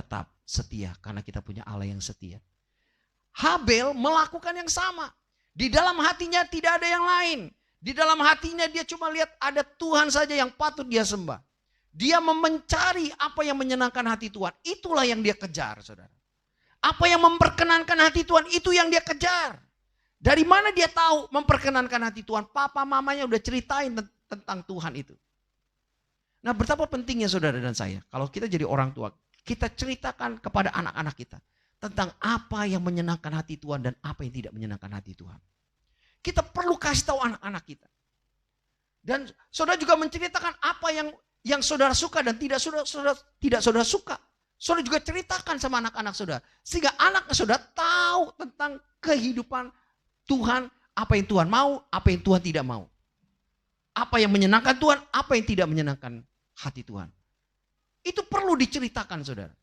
tetap setia karena kita punya Allah yang setia. Habel melakukan yang sama. Di dalam hatinya tidak ada yang lain. Di dalam hatinya dia cuma lihat ada Tuhan saja yang patut dia sembah. Dia mencari apa yang menyenangkan hati Tuhan. Itulah yang dia kejar, saudara. Apa yang memperkenankan hati Tuhan, itu yang dia kejar. Dari mana dia tahu memperkenankan hati Tuhan? Papa mamanya udah ceritain tentang Tuhan itu. Nah, betapa pentingnya saudara dan saya. Kalau kita jadi orang tua, kita ceritakan kepada anak-anak kita tentang apa yang menyenangkan hati Tuhan dan apa yang tidak menyenangkan hati Tuhan. Kita perlu kasih tahu anak-anak kita. Dan saudara juga menceritakan apa yang saudara suka dan tidak saudara suka. Saudara juga ceritakan sama anak-anak saudara. Sehingga anak saudara tahu tentang kehidupan Tuhan, apa yang Tuhan mau, apa yang Tuhan tidak mau. Apa yang menyenangkan Tuhan, apa yang tidak menyenangkan hati Tuhan. Itu perlu diceritakan saudara.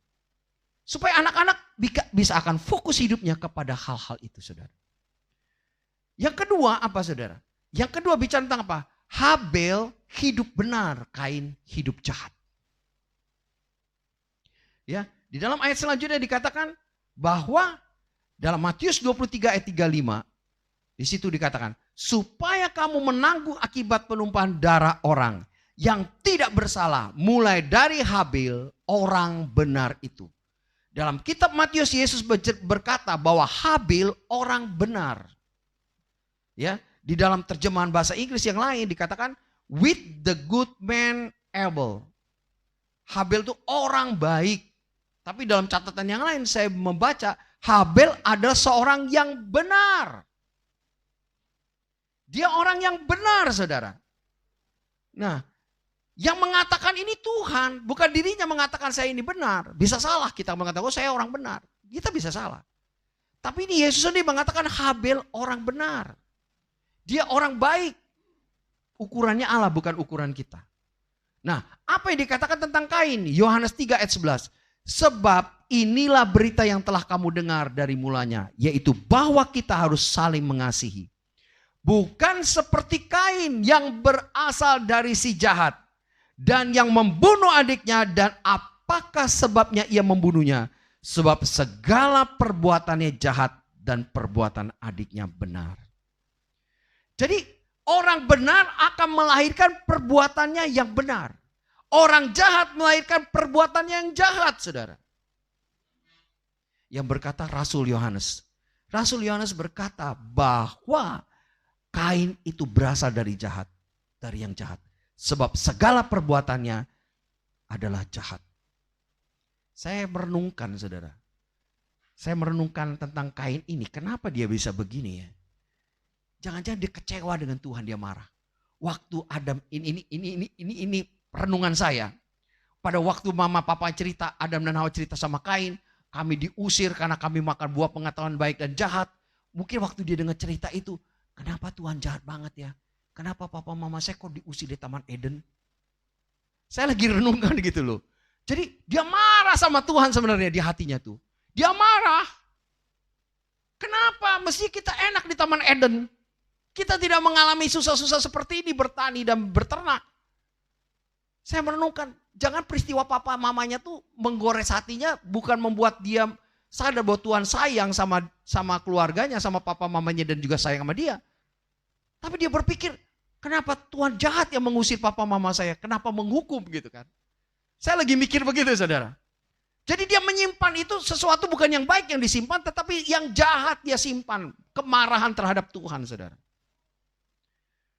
Supaya anak-anak bisa akan fokus hidupnya kepada hal-hal itu saudara. Yang kedua apa saudara? Yang kedua bicara tentang apa? Habel hidup benar, Kain hidup jahat. Ya, di dalam ayat selanjutnya dikatakan bahwa dalam Matius 23 ayat 35 di situ dikatakan supaya kamu menanggung akibat penumpahan darah orang yang tidak bersalah mulai dari Habel orang benar itu. Dalam kitab Matius Yesus berkata bahwa Habel orang benar. Ya, di dalam terjemahan bahasa Inggris yang lain dikatakan with the good man Abel. Habel itu orang baik. Tapi dalam catatan yang lain saya membaca Habel adalah seorang yang benar. Dia orang yang benar saudara. Nah, yang mengatakan ini Tuhan, bukan dirinya mengatakan saya ini benar. Bisa salah kita mengatakan, oh saya orang benar. Kita bisa salah. Tapi ini Yesus sendiri mengatakan Habel orang benar. Dia orang baik. Ukurannya Allah bukan ukuran kita. Nah, apa yang dikatakan tentang Kain? Yohanes 3 ayat 11. Sebab inilah berita yang telah kamu dengar dari mulanya. Yaitu bahwa kita harus saling mengasihi. Bukan seperti Kain yang berasal dari si jahat. Dan yang membunuh adiknya dan apakah sebabnya ia membunuhnya? Sebab segala perbuatannya jahat dan perbuatan adiknya benar. Jadi orang benar akan melahirkan perbuatannya yang benar. Orang jahat melahirkan perbuatannya yang jahat saudara. Yang berkata Rasul Yohanes. Rasul Yohanes berkata bahwa Kain itu berasal dari jahat. Dari yang jahat. Sebab segala perbuatannya adalah jahat. Saya merenungkan saudara. Saya merenungkan tentang Kain ini. Kenapa dia bisa begini ya? Jangan-jangan dia kecewa dengan Tuhan, dia marah. Waktu Adam, ini renungan saya. Pada waktu mama papa cerita, Adam dan Hawa cerita sama Kain. Kami diusir karena kami makan buah pengetahuan baik dan jahat. Mungkin waktu dia dengar cerita itu, kenapa Tuhan jahat banget ya? Kenapa papa mama saya kok diusir di Taman Eden? Saya lagi renungkan gitu loh. Jadi dia marah sama Tuhan sebenarnya di hatinya tuh. Dia marah. Kenapa? Mesti kita enak di Taman Eden. Kita tidak mengalami susah-susah seperti ini bertani dan berternak. Saya merenungkan, jangan peristiwa papa mamanya tuh menggores hatinya bukan membuat dia sadar bahwa Tuhan sayang sama keluarganya, sama papa mamanya dan juga sayang sama dia. Tapi dia berpikir, kenapa Tuhan jahat yang mengusir papa mama saya? Kenapa menghukum gitu kan? Saya lagi mikir begitu saudara. Jadi dia menyimpan itu sesuatu bukan yang baik yang disimpan, tetapi yang jahat dia simpan. Kemarahan terhadap Tuhan saudara.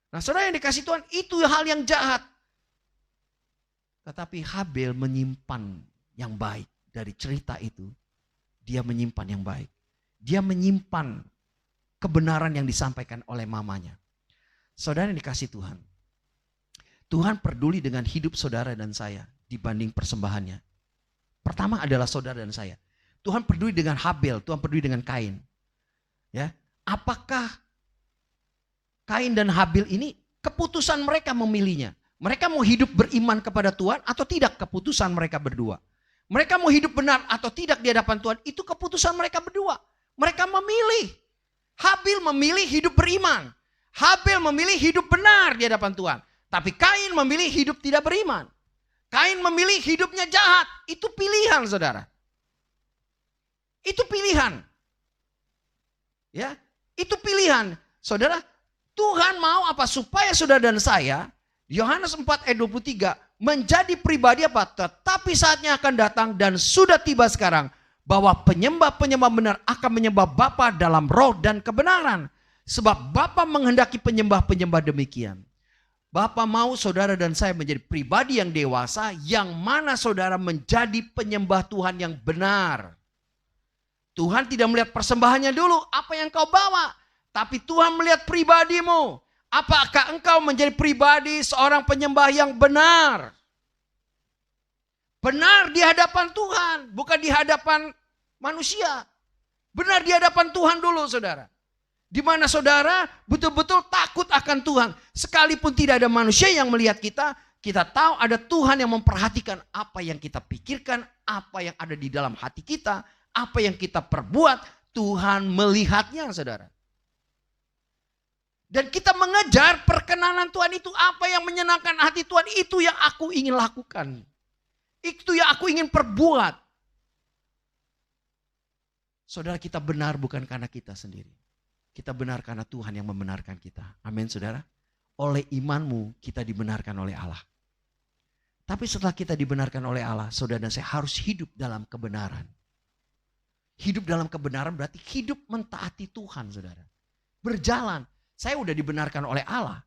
Nah saudara yang dikasih Tuhan itu hal yang jahat. Tetapi Habel menyimpan yang baik dari cerita itu. Dia menyimpan yang baik. Dia menyimpan kebenaran yang disampaikan oleh mamanya. Saudara yang dikasih Tuhan. Tuhan peduli dengan hidup saudara dan saya dibanding persembahannya. Pertama adalah saudara dan saya. Tuhan peduli dengan Habel, Tuhan peduli dengan Kain. Ya, apakah Kain dan Habel ini keputusan mereka memilihnya? Mereka mau hidup beriman kepada Tuhan atau tidak, keputusan mereka berdua. Mereka mau hidup benar atau tidak di hadapan Tuhan, itu keputusan mereka berdua. Mereka memilih. Habel memilih hidup beriman. Habel memilih hidup benar di hadapan Tuhan. Tapi Kain memilih hidup tidak beriman. Kain memilih hidupnya jahat. Itu pilihan saudara. Itu pilihan. Ya, itu pilihan. Saudara, Tuhan mau apa? Supaya saudara dan saya, Yohanes 4 ayat 23, menjadi pribadi apa? Tetapi saatnya akan datang dan sudah tiba sekarang, bahwa penyembah-penyembah benar akan menyembah Bapa dalam roh dan kebenaran. Sebab Bapa menghendaki penyembah-penyembah demikian. Bapa mau saudara dan saya menjadi pribadi yang dewasa, yang mana saudara menjadi penyembah Tuhan yang benar. Tuhan tidak melihat persembahannya dulu, apa yang kau bawa. Tapi Tuhan melihat pribadimu. Apakah engkau menjadi pribadi seorang penyembah yang benar? Benar di hadapan Tuhan, bukan di hadapan manusia. Benar di hadapan Tuhan dulu, saudara. Di mana saudara betul-betul takut akan Tuhan. Sekalipun tidak ada manusia yang melihat kita, kita tahu ada Tuhan yang memperhatikan apa yang kita pikirkan, apa yang ada di dalam hati kita, apa yang kita perbuat. Tuhan melihatnya, saudara. Dan kita mengejar perkenanan Tuhan itu, apa yang menyenangkan hati Tuhan, itu yang aku ingin lakukan. Itu yang aku ingin perbuat. Saudara, kita benar bukan karena kita sendiri. Kita benar karena Tuhan yang membenarkan kita. Amin, saudara. Oleh imanmu kita dibenarkan oleh Allah. Tapi setelah kita dibenarkan oleh Allah, saudara dan saya harus hidup dalam kebenaran. Hidup dalam kebenaran berarti hidup mentaati Tuhan, saudara. Berjalan. Saya udah dibenarkan oleh Allah.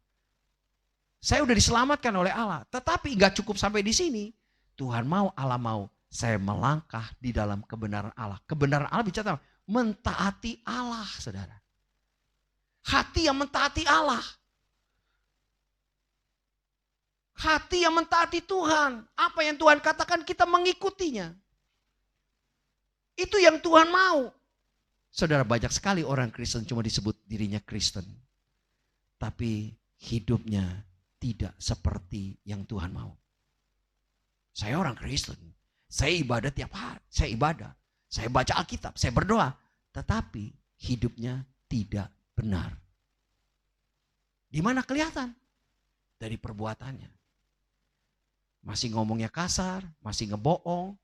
Saya udah diselamatkan oleh Allah. Tetapi gak cukup sampai di sini. Tuhan mau, Allah mau. Saya melangkah di dalam kebenaran Allah. Kebenaran Allah bicara mentaati Allah, saudara. Hati yang mentaati Allah. Hati yang mentaati Tuhan. Apa yang Tuhan katakan kita mengikutinya. Itu yang Tuhan mau. Saudara, banyak sekali orang Kristen cuma disebut dirinya Kristen. Tapi hidupnya tidak seperti yang Tuhan mau. Saya orang Kristen. Saya ibadah tiap hari. Saya ibadah. Saya baca Alkitab. Saya berdoa. Tetapi hidupnya tidak benar. Di mana kelihatan? Dari perbuatannya. Masih ngomongnya kasar. Masih ngebohong.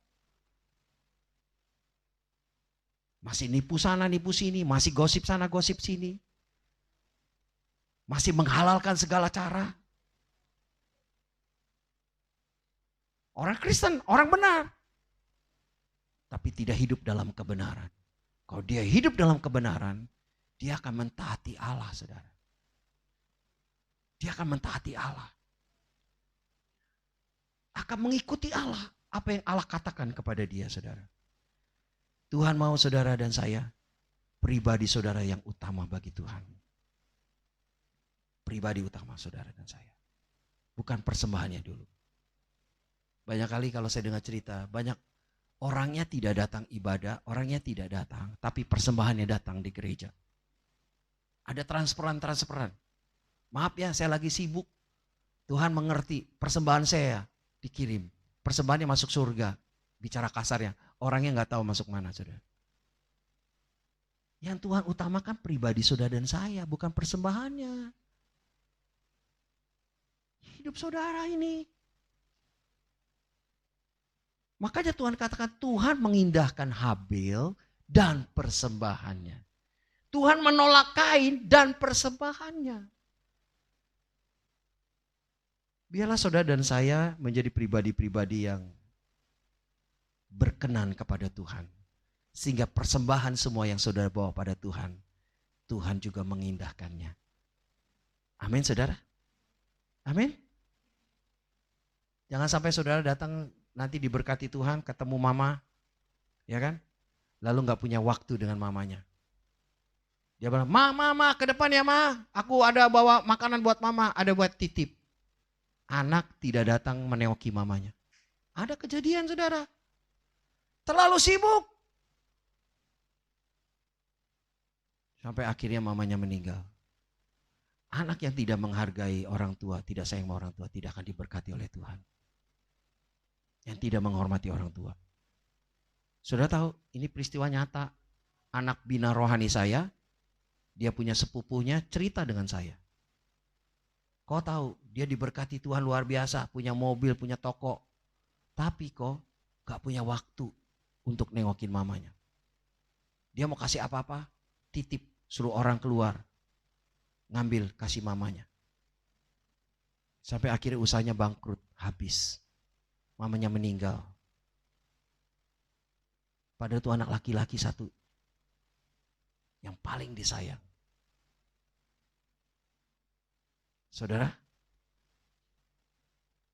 Masih nipu sana, nipu sini. Masih gosip sana, gosip sini. Masih menghalalkan segala cara. Orang Kristen, orang benar. Tapi tidak hidup dalam kebenaran. Kalau dia hidup dalam kebenaran, dia akan mentaati Allah, saudara. Dia akan mentaati Allah. Akan mengikuti Allah. Apa yang Allah katakan kepada dia, saudara. Tuhan mau saudara dan saya, pribadi saudara yang utama bagi Tuhan. Pribadi utama saudara dan saya. Bukan persembahannya dulu. Banyak kali kalau saya dengar cerita, banyak orangnya tidak datang ibadah, orangnya tidak datang, tapi persembahannya datang di gereja. Ada transferan. Maaf ya, saya lagi sibuk. Tuhan mengerti, persembahan saya dikirim. Persembahannya masuk surga. Bicara kasarnya, orangnya nggak tahu masuk mana, saudara. Yang Tuhan utamakan pribadi saudara dan saya, bukan persembahannya. Hidup saudara ini. Makanya Tuhan katakan Tuhan mengindahkan Habel dan persembahannya. Tuhan menolak Kain dan persembahannya. Biarlah saudara dan saya menjadi pribadi-pribadi yang berkenan kepada Tuhan. Sehingga persembahan semua yang saudara bawa pada Tuhan, Tuhan juga mengindahkannya. Amin, saudara. Amin. Jangan sampai saudara datang nanti diberkati Tuhan, ketemu mama, ya kan? Lalu gak punya waktu dengan mamanya. Dia bilang, mama ke depan ya ma, aku ada bawa makanan buat mama, ada buat titip. Anak tidak datang meneoki mamanya. Ada kejadian saudara. Terlalu sibuk. Sampai akhirnya mamanya meninggal. Anak yang tidak menghargai orang tua, tidak sayang sama orang tua, tidak akan diberkati oleh Tuhan. Yang tidak menghormati orang tua. Saudara tahu, ini peristiwa nyata. Anak bina rohani saya, dia punya sepupunya cerita dengan saya. Kau tahu, dia diberkati Tuhan luar biasa, punya mobil, punya toko. Tapi kok gak punya waktu untuk nengokin mamanya. Dia mau kasih apa-apa, titip, suruh orang keluar. Ngambil, kasih mamanya. Sampai akhirnya usahanya bangkrut, habis. Mamanya meninggal. Padahal itu anak laki-laki satu. Yang paling disayang. Saudara,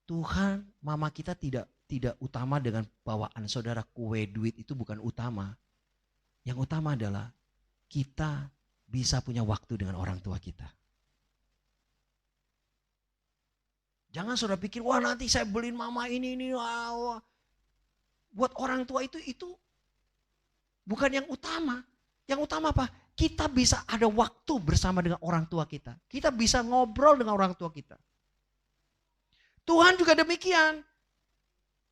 Tuhan, mama kita tidak utama dengan bawaan saudara. Kue, duit itu bukan utama. Yang utama adalah kita bisa punya waktu dengan orang tua kita. Jangan saudara pikir, wah nanti saya beliin mama ini. Wah. Buat orang tua itu bukan yang utama. Yang utama apa? Kita bisa ada waktu bersama dengan orang tua kita. Kita bisa ngobrol dengan orang tua kita. Tuhan juga demikian.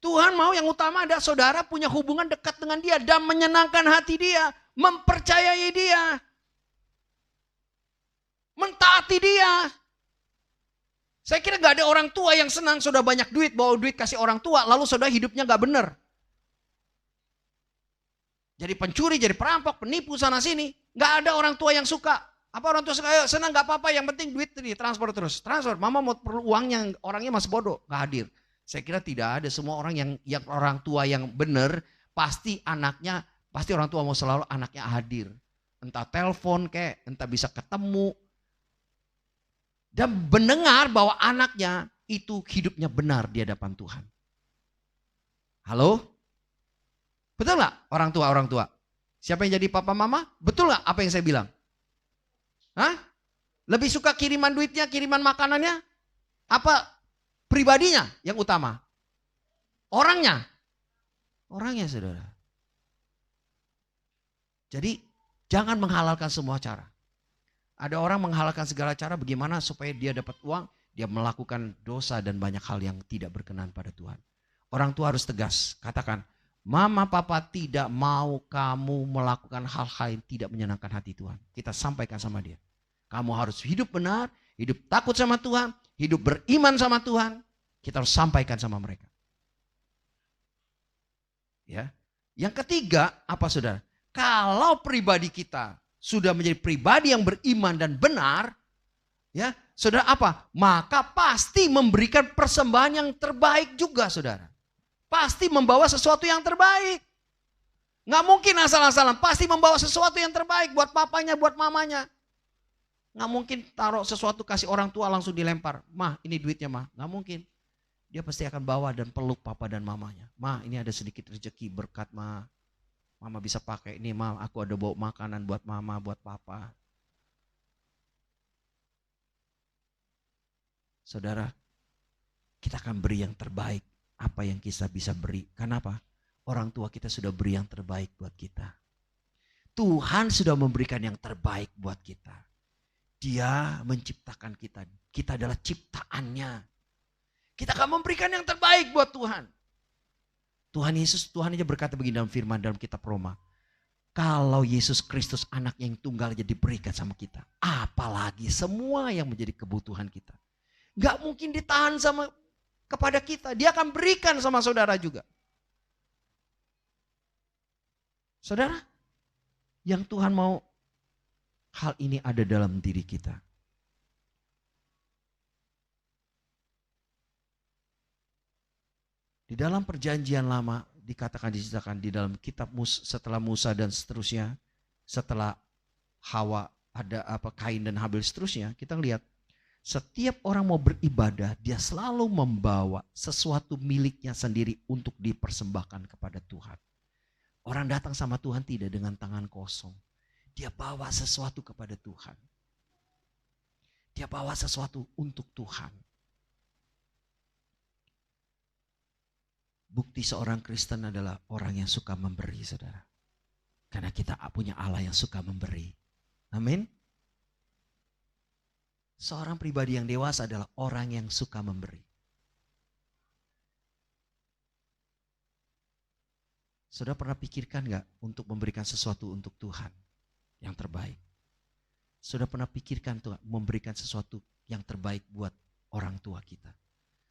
Tuhan mau yang utama ada saudara punya hubungan dekat dengan dia dan menyenangkan hati dia, mempercayai dia, mentaati dia. Saya kira gak ada orang tua yang senang sudah banyak duit, bawa duit kasih orang tua, lalu saudara hidupnya gak benar. Jadi pencuri, jadi perampok, penipu sana sini. Gak ada orang tua yang suka. Apa orang tua suka? Ayo senang gak apa-apa, yang penting duit ini transfer terus. Transfer, mama mau perlu uangnya, orangnya masih bodoh, gak hadir. Saya kira tidak ada, semua orang yang orang tua yang benar, pasti orang tua mau selalu anaknya hadir. Entah telepon kayak, entah bisa ketemu. Dan mendengar bahwa anaknya itu hidupnya benar di hadapan Tuhan. Halo? Betul gak orang tua? Siapa yang jadi papa mama? Betul gak apa yang saya bilang? Hah? Lebih suka kiriman duitnya, kiriman makanannya? Apa pribadinya yang utama? Orangnya? Orangnya saudara. Jadi jangan menghalalkan semua cara. Ada orang menghalalkan segala cara bagaimana supaya dia dapat uang. Dia melakukan dosa dan banyak hal yang tidak berkenan pada Tuhan. Orang tua harus tegas. Katakan, mama papa tidak mau kamu melakukan hal-hal yang tidak menyenangkan hati Tuhan. Kita sampaikan sama dia. Kamu harus hidup benar, hidup takut sama Tuhan, hidup beriman sama Tuhan. Kita harus sampaikan sama mereka. Ya. Yang ketiga, apa saudara? Kalau pribadi kita sudah menjadi pribadi yang beriman dan benar, ya, saudara apa? Maka pasti memberikan persembahan yang terbaik juga, saudara. Pasti membawa sesuatu yang terbaik. Nggak mungkin asal-asalan, pasti membawa sesuatu yang terbaik buat papanya, buat mamanya. Nggak mungkin taruh sesuatu kasih orang tua langsung dilempar. Mah, ini duitnya mah. Nggak mungkin. Dia pasti akan bawa dan peluk papa dan mamanya. Mah, ini ada sedikit rezeki berkat mah. Mama bisa pakai ini, mama aku ada bawa makanan buat mama, buat papa. Saudara, kita akan beri yang terbaik. Apa yang kita bisa beri. Kenapa? Orang tua kita sudah beri yang terbaik buat kita. Tuhan sudah memberikan yang terbaik buat kita. Dia menciptakan kita. Kita adalah ciptaannya. Kita akan memberikan yang terbaik buat Tuhan. Tuhan aja berkata begini dalam firman dalam kitab Roma. Kalau Yesus Kristus anaknya yang tunggal aja diberikan sama kita. Apalagi semua yang menjadi kebutuhan kita. Gak mungkin ditahan kepada kita. Dia akan berikan sama saudara juga. Saudara, yang Tuhan mau hal ini ada dalam diri kita. Di dalam perjanjian lama diceritakan di dalam kitab setelah Musa dan seterusnya, setelah Hawa ada Kain dan Habil seterusnya, kita lihat setiap orang mau beribadah dia selalu membawa sesuatu miliknya sendiri untuk dipersembahkan kepada Tuhan. Orang datang sama Tuhan tidak dengan tangan kosong. Dia bawa sesuatu kepada Tuhan. Dia bawa sesuatu untuk Tuhan. Bukti seorang Kristen adalah orang yang suka memberi, saudara. Karena kita punya Allah yang suka memberi. Amin. Seorang pribadi yang dewasa adalah orang yang suka memberi. Saudara pernah pikirkan gak untuk memberikan sesuatu untuk Tuhan yang terbaik? Saudara pernah pikirkan tuh memberikan sesuatu yang terbaik buat orang tua kita?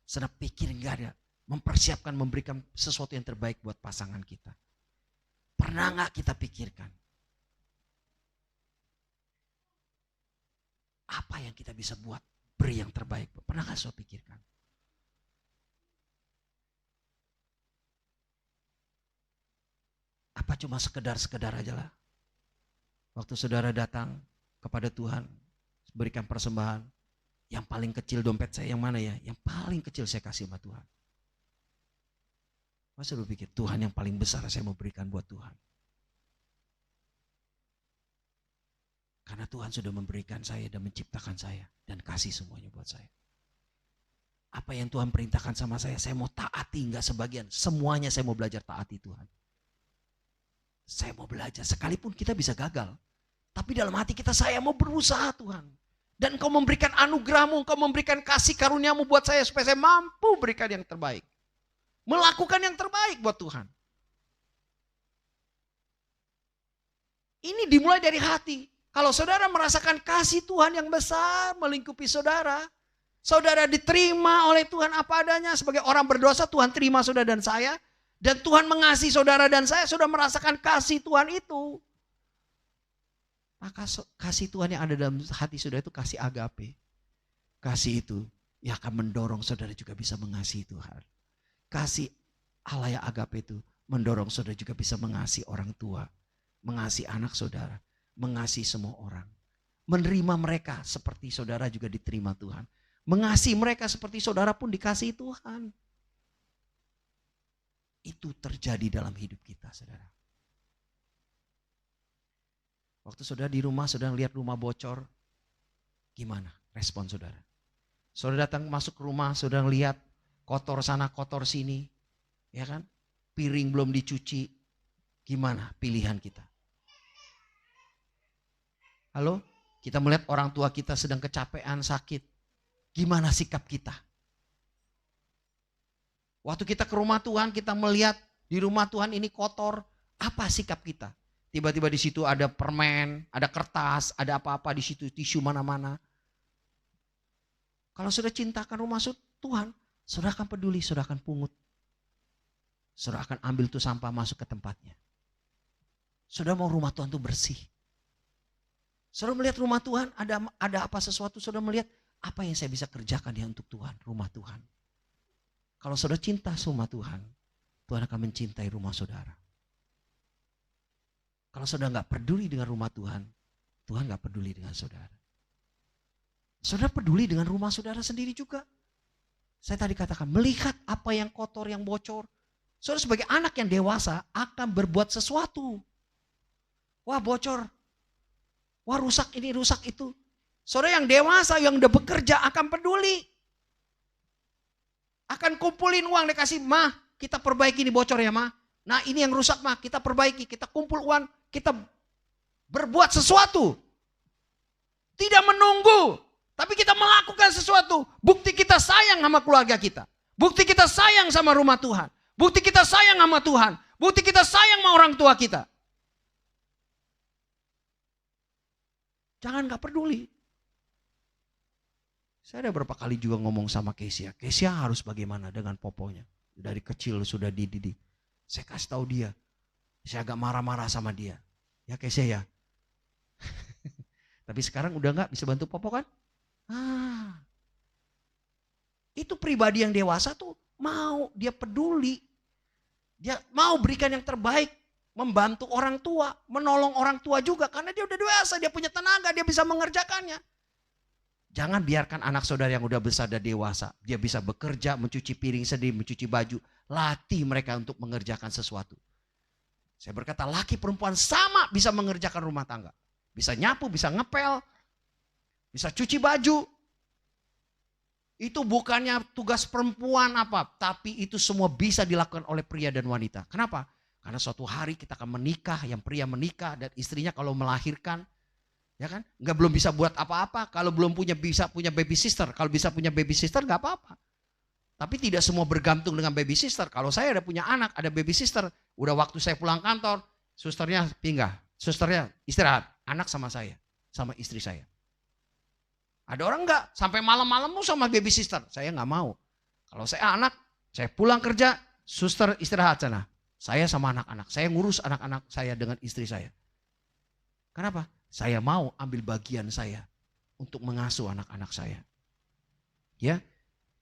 Saudara pikir gak ada? Mempersiapkan memberikan sesuatu yang terbaik buat pasangan kita. Pernah gak kita pikirkan? Apa yang kita bisa buat? Beri yang terbaik. Pernahkah saudara pikirkan? Apa cuma sekedar aja lah? Waktu saudara datang kepada Tuhan, berikan persembahan. Yang paling kecil dompet saya yang mana ya? Yang paling kecil saya kasih sama Tuhan. Masa lu pikir Tuhan yang paling besar saya mau berikan buat Tuhan? Karena Tuhan sudah memberikan saya dan menciptakan saya dan kasih semuanya buat saya. Apa yang Tuhan perintahkan sama saya mau taati, enggak sebagian. Semuanya saya mau belajar taati Tuhan. Saya mau belajar, sekalipun kita bisa gagal. Tapi dalam hati kita, saya mau berusaha Tuhan. Dan Engkau memberikan anugerah-Mu, Engkau memberikan kasih karunia-Mu buat saya supaya saya mampu berikan yang terbaik. Melakukan yang terbaik buat Tuhan. Ini dimulai dari hati. Kalau saudara merasakan kasih Tuhan yang besar melingkupi saudara, saudara diterima oleh Tuhan apa adanya sebagai orang berdosa, Tuhan terima saudara dan saya, dan Tuhan mengasihi saudara dan saya, sudah merasakan kasih Tuhan itu. Maka kasih Tuhan yang ada dalam hati saudara itu kasih agape. Kasih itu yang akan mendorong saudara juga bisa mengasihi Tuhan. Kasih Allah yang agape itu mendorong saudara juga bisa mengasihi orang tua, mengasihi anak saudara, mengasihi semua orang. Menerima mereka seperti saudara juga diterima Tuhan. Mengasihi mereka seperti saudara pun dikasihi Tuhan. Itu terjadi dalam hidup kita, saudara. Waktu saudara di rumah, saudara lihat rumah bocor, gimana respon saudara? Saudara datang masuk ke rumah, saudara lihat kotor sana, kotor sini, ya kan? Piring belum dicuci, gimana pilihan kita? Halo, kita melihat orang tua kita sedang kecapean, sakit, gimana sikap kita? Waktu kita ke rumah Tuhan, kita melihat di rumah Tuhan ini kotor, apa sikap kita? Tiba-tiba di situ ada permen, ada kertas, ada apa-apa di situ, tisu mana-mana. Kalau sudah cintakan rumah Tuhan, saudara akan peduli, saudara akan pungut. Saudara akan ambil tuh sampah masuk ke tempatnya. Saudara mau rumah Tuhan tuh bersih. Saudara melihat rumah Tuhan, ada apa sesuatu, saudara melihat apa yang saya bisa kerjakan ya untuk Tuhan, rumah Tuhan. Kalau saudara cinta sama Tuhan, Tuhan akan mencintai rumah saudara. Kalau saudara gak peduli dengan rumah Tuhan, Tuhan gak peduli dengan saudara. Saudara peduli dengan rumah saudara sendiri juga. Saya tadi katakan, melihat apa yang kotor, yang bocor. Saudara sebagai anak yang dewasa akan berbuat sesuatu. Wah bocor, wah rusak ini, rusak itu. Saudara yang dewasa, yang udah bekerja akan peduli. Akan kumpulin uang, dikasih, mah kita perbaiki ini bocor ya mah. Nah ini yang rusak mah, kita perbaiki, kita kumpul uang, kita berbuat sesuatu. Tidak menunggu, tapi kita melakukan sesuatu. Bukti kita sayang sama keluarga kita. Bukti kita sayang sama rumah Tuhan. Bukti kita sayang sama Tuhan. Bukti kita sayang sama orang tua kita. Jangan gak peduli. Saya ada berapa kali juga ngomong sama Kesia. Kesia harus bagaimana dengan poponya. Dari kecil sudah dididik. Saya kasih tahu dia. Saya agak marah-marah sama dia. Ya Kesia ya. Tapi sekarang udah gak bisa bantu popo kan? Itu pribadi yang dewasa tuh mau, dia peduli. Dia mau berikan yang terbaik. Membantu orang tua, menolong orang tua juga. Karena dia udah dewasa, dia punya tenaga, dia bisa mengerjakannya. Jangan biarkan anak saudara yang udah besar dan dewasa. Dia bisa bekerja, mencuci piring sendiri, mencuci baju. Latih mereka untuk mengerjakan sesuatu. Saya berkata laki perempuan sama bisa mengerjakan rumah tangga. Bisa nyapu, bisa ngepel, bisa cuci baju. Itu bukannya tugas perempuan apa. Tapi itu semua bisa dilakukan oleh pria dan wanita. Kenapa? Karena suatu hari kita akan menikah, yang pria menikah dan istrinya kalau melahirkan. Ya kan? Belum bisa buat apa-apa. Kalau belum bisa punya baby sister. Kalau bisa punya baby sister gak apa-apa. Tapi tidak semua bergantung dengan baby sister. Kalau saya ada punya anak, ada baby sister. Udah waktu saya pulang kantor, susternya pinggah. Susternya istirahat. Anak sama saya, sama istri saya. Ada orang enggak, sampai malam-malam mau sama baby sister. Saya gak mau. Kalau saya anak, saya pulang kerja, suster istirahat sana. Saya sama anak-anak. Saya ngurus anak-anak saya dengan istri saya. Kenapa? Saya mau ambil bagian saya untuk mengasuh anak-anak saya. Ya,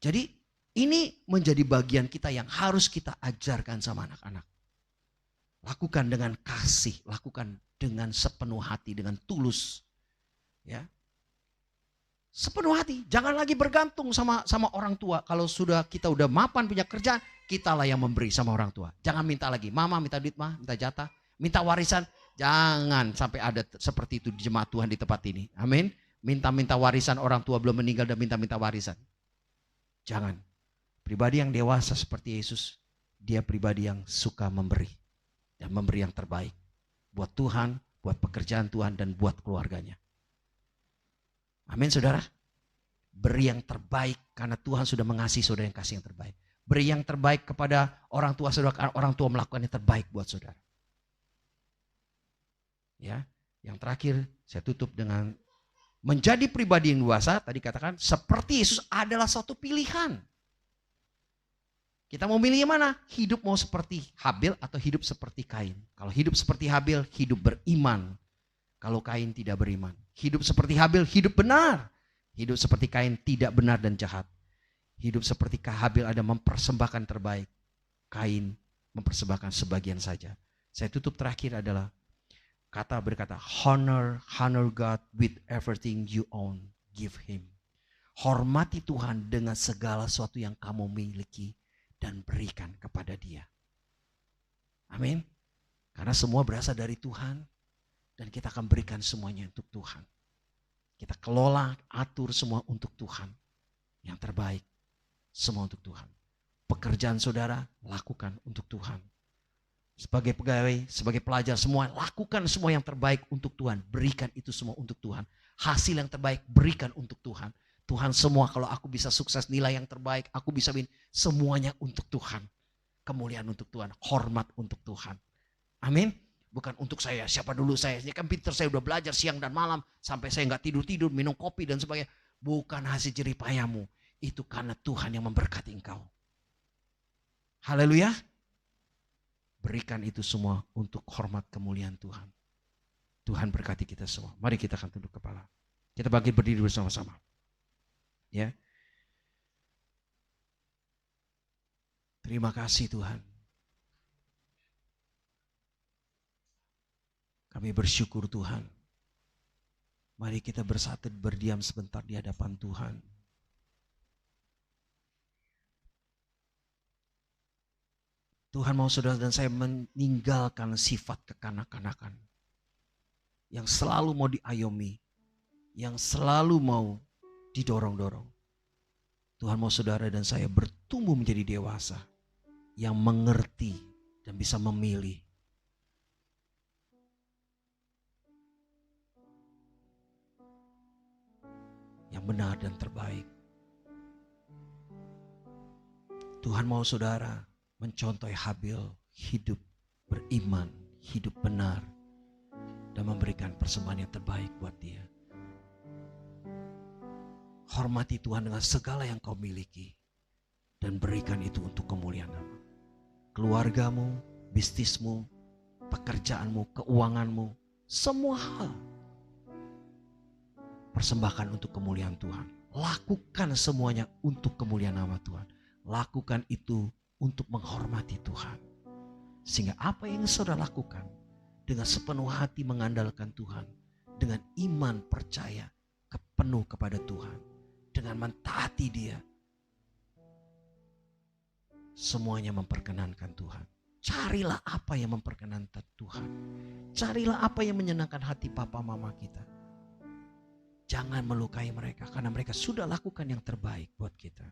jadi ini menjadi bagian kita yang harus kita ajarkan sama anak-anak. Lakukan dengan kasih, lakukan dengan sepenuh hati, dengan tulus. Ya, sepenuh hati, jangan lagi bergantung sama orang tua. Kalau kita udah mapan punya kerja, kitalah yang memberi sama orang tua. Jangan minta lagi, mama minta duit mah, minta jatah, minta warisan. Jangan sampai ada seperti itu di jemaat Tuhan di tempat ini. Amin. Minta-minta warisan, orang tua belum meninggal dan minta-minta warisan. Jangan. Pribadi yang dewasa seperti Yesus, dia pribadi yang suka memberi. Dan memberi yang terbaik. Buat Tuhan, buat pekerjaan Tuhan, dan buat keluarganya. Amin saudara. Beri yang terbaik karena Tuhan sudah mengasihi saudara yang kasih yang terbaik. Beri yang terbaik kepada orang tua saudara karena orang tua melakukan yang terbaik buat saudara. Ya, yang terakhir saya tutup dengan menjadi pribadi yang dewasa. Tadi katakan seperti Yesus adalah suatu pilihan. Kita mau milih yang mana? Hidup mau seperti Habil atau hidup seperti Kain? Kalau hidup seperti Habil, hidup beriman. Kalau Kain tidak beriman. Hidup seperti Habil, hidup benar. Hidup seperti Kain tidak benar dan jahat. Hidup seperti Habil ada mempersembahkan terbaik. Kain mempersembahkan sebagian saja. Saya tutup terakhir adalah berkata, honor God with everything you own, give him. Hormati Tuhan dengan segala sesuatu yang kamu miliki dan berikan kepada dia. Amin. Karena semua berasal dari Tuhan dan kita akan berikan semuanya untuk Tuhan. Kita kelola, atur semua untuk Tuhan. Yang terbaik, semua untuk Tuhan. Pekerjaan saudara, lakukan untuk Tuhan. Sebagai pegawai, sebagai pelajar semua, lakukan semua yang terbaik untuk Tuhan. Berikan itu semua untuk Tuhan. Hasil yang terbaik, berikan untuk Tuhan. Tuhan semua, kalau aku bisa sukses nilai yang terbaik, aku bisa win, semuanya untuk Tuhan. Kemuliaan untuk Tuhan, hormat untuk Tuhan. Amin. Bukan untuk saya, siapa dulu saya. Ini kan pinter, saya udah belajar siang dan malam. Sampai saya gak tidur-tidur, minum kopi dan sebagainya. Bukan hasil jerih payahmu. Itu karena Tuhan yang memberkati engkau. Haleluya. Berikan itu semua untuk hormat kemuliaan Tuhan. Tuhan berkati kita semua. Mari kita akan tunduk kepala. Kita bangkit berdiri bersama-sama. Ya. Terima kasih Tuhan. Kami bersyukur Tuhan. Mari kita bersatu berdiam sebentar di hadapan Tuhan. Tuhan mau saudara dan saya meninggalkan sifat kekanak-kanakan. Yang selalu mau diayomi. Yang selalu mau didorong-dorong. Tuhan mau saudara dan saya bertumbuh menjadi dewasa. Yang mengerti dan bisa memilih. Yang benar dan terbaik. Tuhan mau saudara mencontohi Habil, hidup beriman, hidup benar, dan memberikan persembahan yang terbaik buat dia. Hormati Tuhan dengan segala yang kau miliki, dan berikan itu untuk kemuliaan nama. Keluargamu, bisnismu, pekerjaanmu, keuanganmu, semua hal. Persembahkan untuk kemuliaan Tuhan. Lakukan semuanya untuk kemuliaan nama Tuhan. Lakukan itu untuk menghormati Tuhan. Sehingga apa yang saudara lakukan dengan sepenuh hati mengandalkan Tuhan, dengan iman percaya penuh kepada Tuhan, dengan mentaati Dia, semuanya memperkenankan Tuhan. Carilah apa yang memperkenankan Tuhan. Carilah apa yang menyenangkan hati papa mama kita. Jangan melukai mereka karena mereka sudah lakukan yang terbaik buat kita.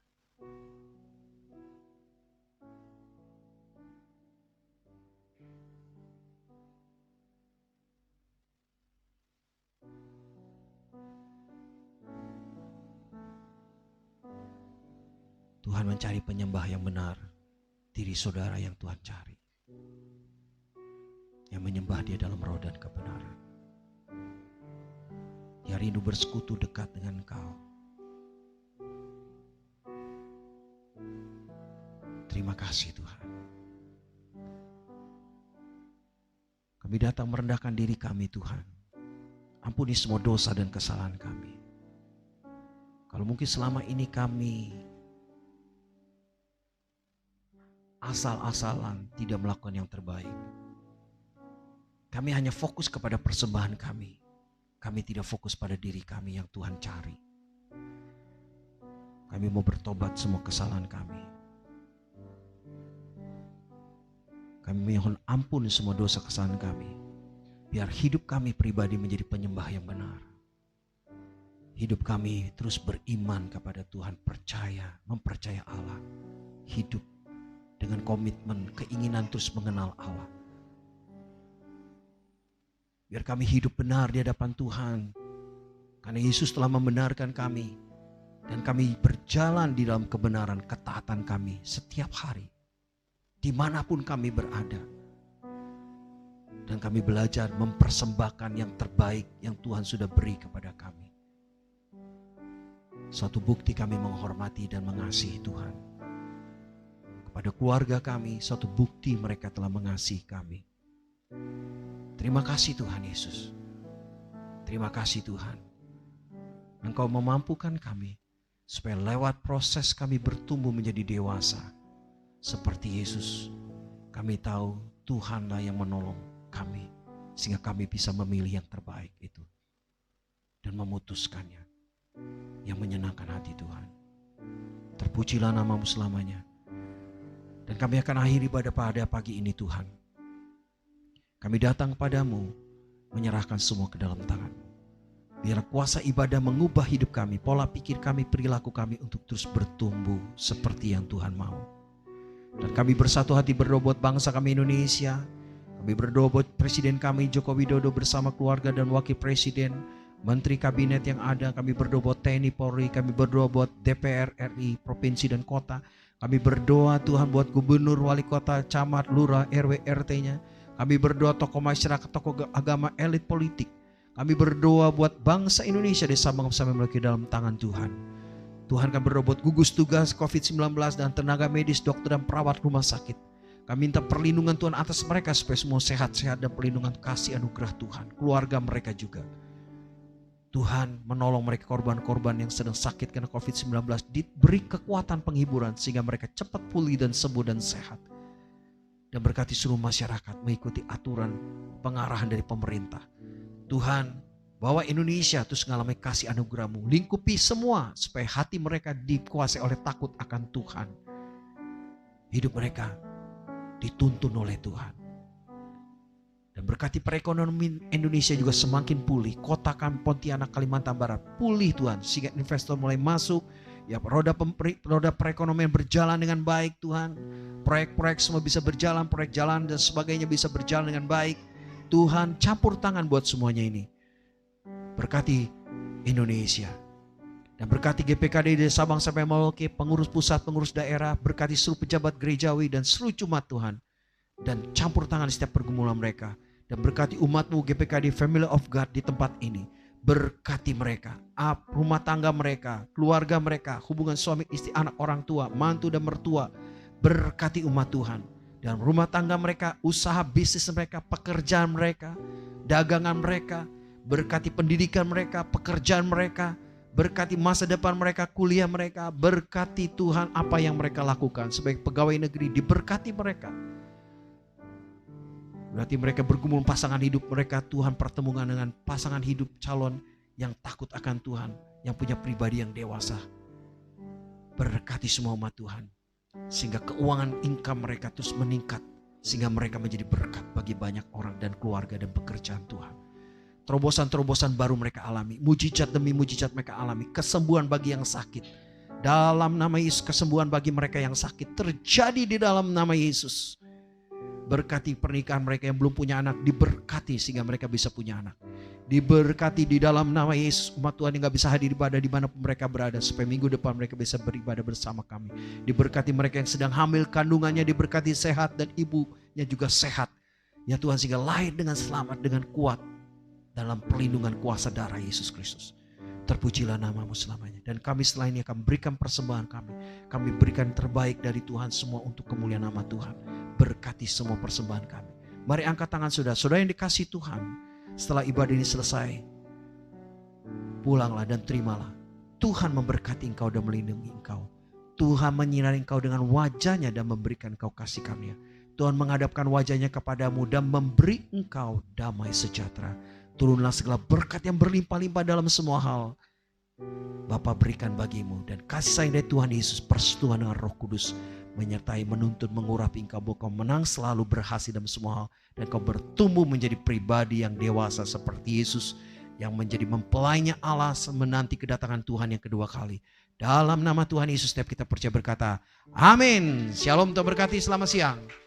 Tuhan mencari penyembah yang benar, diri saudara yang Tuhan cari. Yang menyembah Dia dalam roh dan kebenaran. Dia rindu bersekutu dekat dengan Engkau. Terima kasih Tuhan. Kami datang merendahkan diri kami Tuhan. Ampuni semua dosa dan kesalahan kami. Kalau mungkin selama ini kami asal-asalan tidak melakukan yang terbaik. Kami hanya fokus kepada persembahan kami. Kami tidak fokus pada diri kami yang Tuhan cari. Kami mau bertobat semua kesalahan kami. Kami mohon ampun semua dosa kesalahan kami. Biar hidup kami pribadi menjadi penyembah yang benar. Hidup kami terus beriman kepada Tuhan, mempercaya Allah. Hidup dengan komitmen, keinginan terus mengenal Allah. Biar kami hidup benar di hadapan Tuhan. Karena Yesus telah membenarkan kami. Dan kami berjalan di dalam kebenaran, ketaatan kami setiap hari. Dimanapun kami berada. Dan kami belajar mempersembahkan yang terbaik yang Tuhan sudah beri kepada kami. Suatu bukti kami menghormati dan mengasihi Tuhan. Kepada keluarga kami, suatu bukti mereka telah mengasihi kami. Terima kasih Tuhan Yesus. Terima kasih Tuhan. Engkau memampukan kami supaya lewat proses kami bertumbuh menjadi dewasa. Seperti Yesus, kami tahu Tuhanlah yang menolong kami. Sehingga kami bisa memilih yang terbaik itu. Dan memutuskannya. Yang menyenangkan hati Tuhan. Terpujilah nama-Mu selamanya. Dan kami akan akhiri pada pagi ini Tuhan. Kami datang kepadamu, menyerahkan semua ke dalam tangan-Mu. Biar kuasa ibadah mengubah hidup kami, pola pikir kami, perilaku kami untuk terus bertumbuh seperti yang Tuhan mau. Dan kami bersatu hati berdoa buat bangsa kami Indonesia. Kami berdoa buat Presiden kami Joko Widodo bersama keluarga dan Wakil Presiden, Menteri Kabinet yang ada. Kami berdoa buat TNI Polri, kami berdoa buat DPR RI, Provinsi dan Kota. Kami berdoa Tuhan buat Gubernur, Wali Kota, Camat, Lurah, RW, RT-nya. Kami berdoa tokoh masyarakat, tokoh agama, elit politik. Kami berdoa buat bangsa Indonesia di Sabang sampai Merauke dalam tangan Tuhan. Tuhan kami berdoa buat gugus tugas COVID-19 dan tenaga medis, dokter dan perawat rumah sakit. Kami minta perlindungan Tuhan atas mereka supaya semua sehat-sehat dan perlindungan kasih anugerah Tuhan. Keluarga mereka juga. Tuhan menolong mereka korban-korban yang sedang sakit karena COVID-19. Diberi kekuatan penghiburan sehingga mereka cepat pulih dan sembuh dan sehat. Dan berkati seluruh masyarakat mengikuti aturan pengarahan dari pemerintah. Tuhan, bawa Indonesia terus mengalami kasih anugerah-Mu. Lingkupi semua supaya hati mereka dikuasai oleh takut akan Tuhan. Hidup mereka dituntun oleh Tuhan. Dan berkati perekonomian Indonesia juga semakin pulih. Kota kami Pontianak, Kalimantan Barat pulih Tuhan. Sehingga investor mulai masuk. Ya, roda perekonomian berjalan dengan baik Tuhan. Proyek-proyek semua bisa berjalan. Proyek jalan dan sebagainya bisa berjalan dengan baik. Tuhan campur tangan buat semuanya ini. Berkati Indonesia. Dan berkati GPKD dari Sabang sampai Merauke, pengurus pusat, pengurus daerah, berkati seluruh pejabat gerejawi dan seluruh jemaat Tuhan. Dan campur tangan setiap pergumulan mereka. Dan berkati umat-Mu GPKD Family of God di tempat ini. Berkati mereka, rumah tangga mereka, keluarga mereka, hubungan suami istri, anak, orang tua, mantu dan mertua. Berkati umat Tuhan. Dan rumah tangga mereka, usaha bisnis mereka, pekerjaan mereka, dagangan mereka, berkati pendidikan mereka, pekerjaan mereka, berkati masa depan mereka, kuliah mereka, berkati Tuhan apa yang mereka lakukan sebagai pegawai negeri, diberkati mereka. Berarti mereka bergumul pasangan hidup mereka, Tuhan pertemuan dengan pasangan hidup calon yang takut akan Tuhan, yang punya pribadi yang dewasa. Berkati semua umat Tuhan. Sehingga keuangan income mereka terus meningkat. Sehingga mereka menjadi berkat bagi banyak orang dan keluarga dan pekerjaan Tuhan. Terobosan-terobosan baru mereka alami. Mujizat demi mujizat mereka alami. Kesembuhan bagi yang sakit. Dalam nama Yesus, kesembuhan bagi mereka yang sakit terjadi di dalam nama Yesus. Berkati pernikahan mereka yang belum punya anak. Diberkati sehingga mereka bisa punya anak. Diberkati di dalam nama Yesus. Umat Tuhan yang gak bisa hadir ibadah dimanapun mereka berada. Supaya minggu depan mereka bisa beribadah bersama kami. Diberkati mereka yang sedang hamil kandungannya. Diberkati sehat dan ibunya juga sehat. Ya Tuhan, sehingga lahir dengan selamat, dengan kuat. Dalam perlindungan kuasa darah Yesus Kristus. Terpujilah nama-Mu selamanya. Dan kami setelah ini akan berikan persembahan kami. Kami berikan terbaik dari Tuhan semua untuk kemuliaan nama Tuhan. Berkati semua persembahan kami. Mari angkat tangan saudara. Saudara yang dikasihi Tuhan. Setelah ibadah ini selesai, pulanglah dan terimalah Tuhan memberkati engkau dan melindungi engkau. Tuhan menyinari engkau dengan wajahnya dan memberikan engkau kasih karunia. Tuhan menghadapkan wajahnya kepadamu dan memberi engkau damai sejahtera. Turunlah segala berkat yang berlimpah-limpah dalam semua hal. Bapa berikan bagimu, dan kasih sayang dari Tuhan Yesus, persekutuan dengan Roh Kudus menyertai, menuntun, mengurapi engkau, bahwa kau menang selalu, berhasil dalam semua hal, dan kau bertumbuh menjadi pribadi yang dewasa seperti Yesus, yang menjadi mempelainya Allah menanti kedatangan Tuhan yang kedua kali. Dalam nama Tuhan Yesus setiap kita percaya berkata, amin. Shalom, Tuhan berkati, selamat siang.